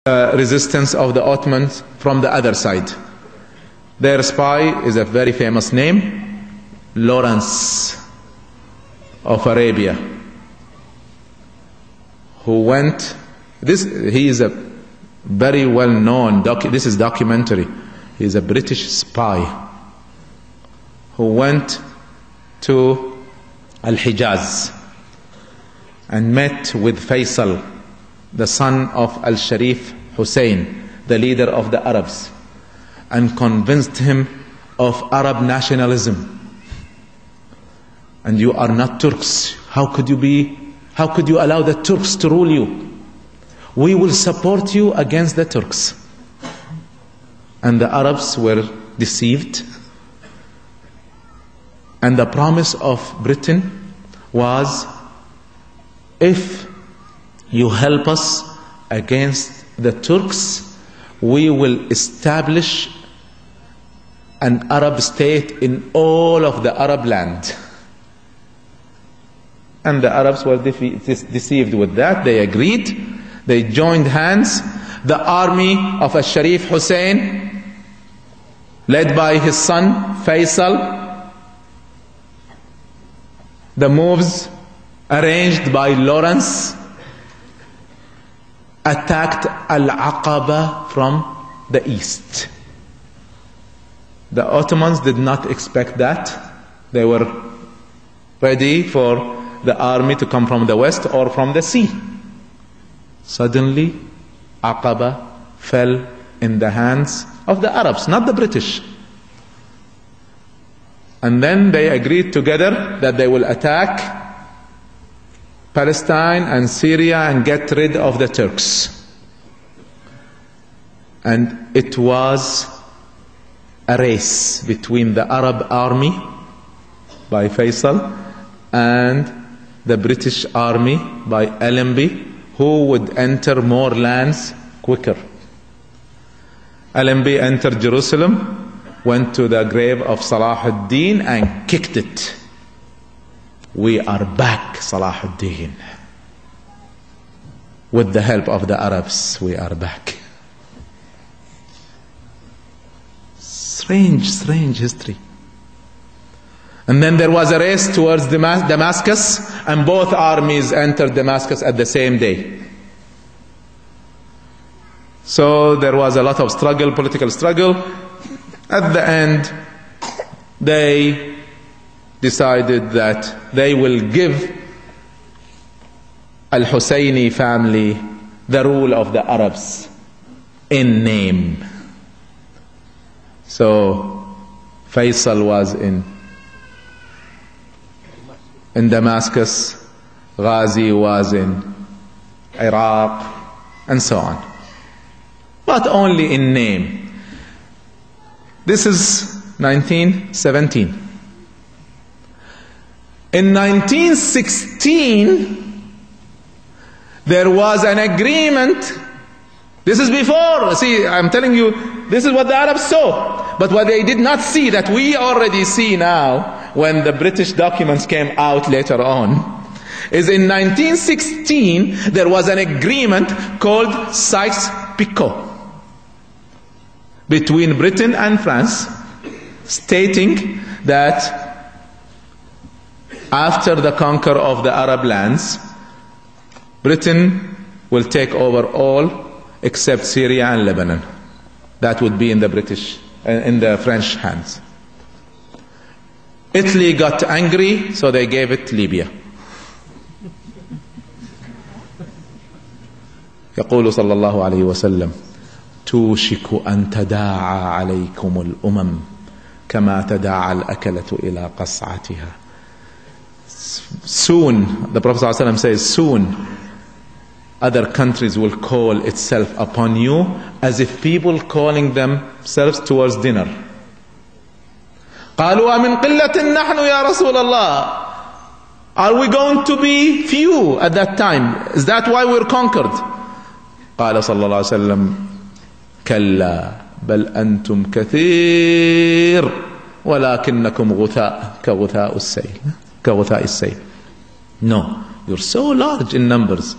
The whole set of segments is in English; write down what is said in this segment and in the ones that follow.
resistance of the Ottomans from the other side. Their spy is a very famous name, Lawrence of Arabia, who went, he is a very well known, this is documentary, he is a British spy who went to Al-Hijaz and met with Faisal, the son of Al-Sharif Hussein, the leader of the Arabs, and convinced him of Arab nationalism. And you are not Turks. How could you allow the Turks to rule you? We will support you against the Turks. And the Arabs were deceived. And the promise of Britain was, if you help us against the Turks, we will establish an Arab state in all of the Arab land. And the Arabs were deceived with that. They agreed. They joined hands. The army of Al-Sharif Hussein, led by his son Faisal, the moves arranged by Lawrence, attacked Al-Aqaba from the east. The Ottomans did not expect that. They were ready for the army to come from the west or from the sea. Suddenly, Aqaba fell in the hands of the Arabs, not the British. And then they agreed together that they will attack Palestine and Syria and get rid of the Turks. And it was a race between the Arab army by Faisal and the British army by Allenby, who would enter more lands quicker. Allenby entered Jerusalem, went to the grave of Salah ad-Din and kicked it. We are back, Salah ad-Din. With the help of the Arabs, we are back. Strange, strange history. And then there was a race towards Damascus, and both armies entered Damascus at the same day. So there was a lot of struggle, political struggle. At the end, they decided that they will give Al-Husayni family the rule of the Arabs in name. So Faisal was in Damascus, Ghazi was in Iraq, and so on. But only in name. This is 1917. In 1916, there was an agreement. This is before, see, I'm telling you, this is what the Arabs saw. But what they did not see, that we already see now, when the British documents came out later on, is in 1916, there was an agreement called Sykes-Picot between Britain and France, stating that after the conquer of the Arab lands, Britain will take over all except Syria and Lebanon. That would be in the French hands. Italy got angry, so they gave it Libya. يقول صلى الله عليه وسلم: توشك أن تداعى عليكم الأمم كما تداعى الأكلة إلى قصعتها. Soon, the Prophet ﷺ says, soon other countries will call itself upon you as if people calling themselves towards dinner. قالوا أمن قلة نحن يا رسول الله? Are we going to be few at that time? Is that why we're conquered? قال صلى الله عليه وسلم: كلا بل أنتم كثير ولكنكم غثاء كغثاء السيل. No, you're so large in numbers,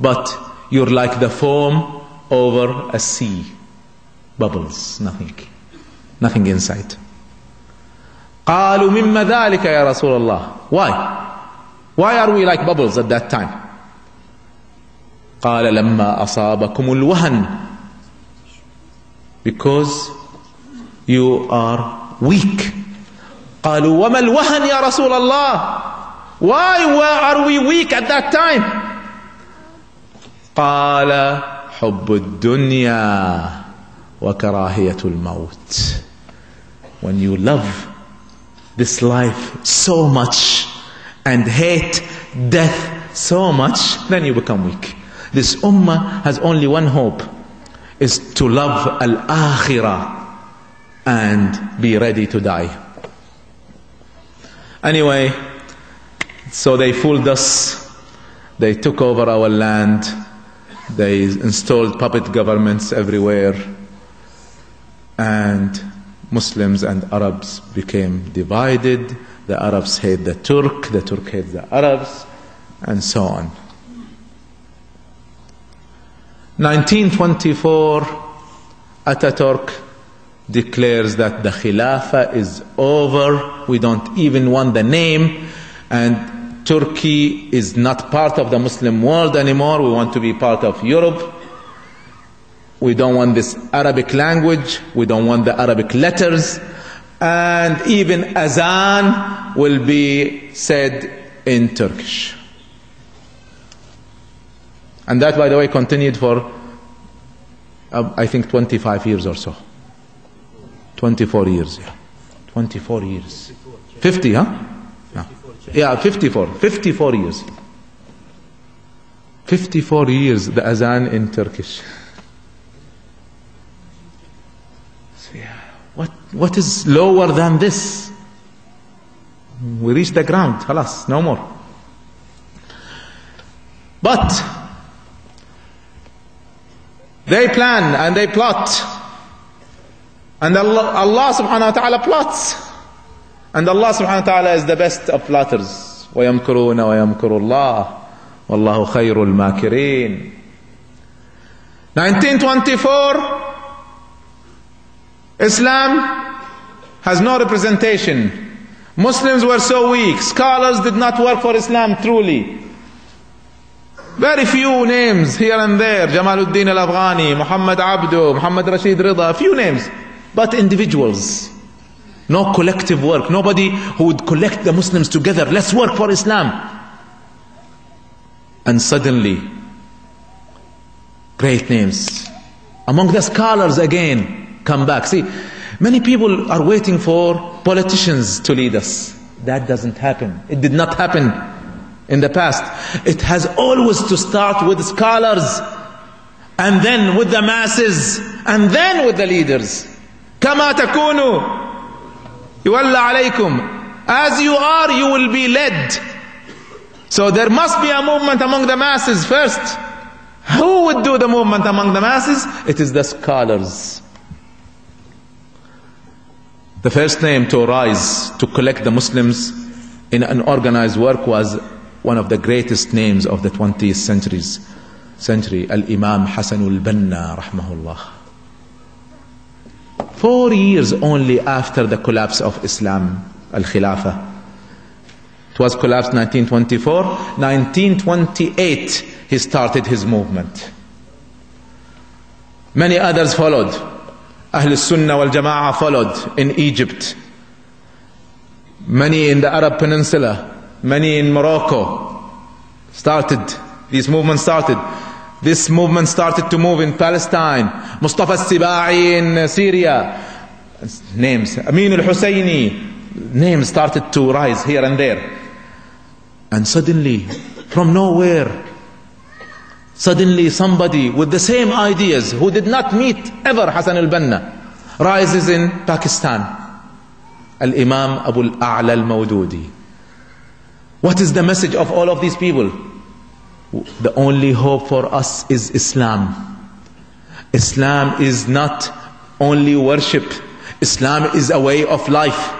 but you're like the foam over a sea. Bubbles, nothing inside. قالوا مما ذلك يا رسول الله. Why are we like bubbles at that time? قال لما أصابكم الوهن. Because you are weak. قالوا وما الوهن يا رسول الله. Why are we weak at that time? قال حب الدنيا وكراهية الموت. When you love this life so much and hate death so much, then you become weak. This ummah has only one hope, is to love al-akhirah and be ready to die. Anyway, so they fooled us. They took over our land. They installed puppet governments everywhere. And Muslims and Arabs became divided. The Arabs hate the Turk hates the Arabs, and so on. 1924, Ataturk declares that the Khilafah is over. We don't even want the name, and Turkey is not part of the Muslim world anymore. We want to be part of Europe. We don't want this Arabic language. We don't want the Arabic letters. And even azan will be said in Turkish. And that, by the way, continued for, I think, 25 years or so. 24 years, yeah. 24 years. 50, huh? Yeah, 54. 54 years. 54 years, the azan in Turkish. So, yeah. What is lower than this? We reached the ground. Halas, no more. But they plan and they plot. And Allah subhanahu wa ta'ala plots. And Allah subhanahu wa ta'ala is the best of plotters. وَيَمْكُرُونَ وَيَمْكُرُ اللَّهُ وَاللَّهُ خَيْرُ الْمَاكِرِينَ. 1924, Islam has no representation. Muslims were so weak. Scholars did not work for Islam truly. Very few names here and there. Jamaluddin al-Afghani, Muhammad Abdu, Muhammad Rashid Rida, few names. But individuals. No collective work. Nobody who would collect the Muslims together. Let's work for Islam. And suddenly, great names. Among the scholars again come back. See, many people are waiting for politicians to lead us. That doesn't happen. It did not happen in the past. It has always to start with scholars, and then with the masses, and then with the leaders. كما تكونوا يولى عليكم. As you are, you will be led. So there must be a movement among the masses first. Who would do the movement among the masses? It is the scholars. The first name to rise to collect the Muslims in an organized work was one of the greatest names of the 20th century, Al-Imam Hassan al-Banna, rahmahullah. 4 years only after the collapse of Islam, Al-Khilafah. It was collapsed 1924. 1928, he started his movement. Many others followed. Ahl Sunnah wal Jama'ah followed in Egypt. Many in the Arab Peninsula. Many in Morocco. These movements started. This movement started to move in Palestine. Mustafa al-Sibai in Syria. Names. Amin al-Husayni. Names started to rise here and there. And suddenly, from nowhere, suddenly somebody with the same ideas, who did not meet ever Hassan al-Banna, rises in Pakistan. Al-Imam Abu al-A'la al-Mawdudi. What is the message of all of these people? The only hope for us is Islam. Islam is not only worship. Islam is a way of life.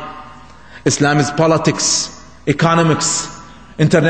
Islam is politics, economics, international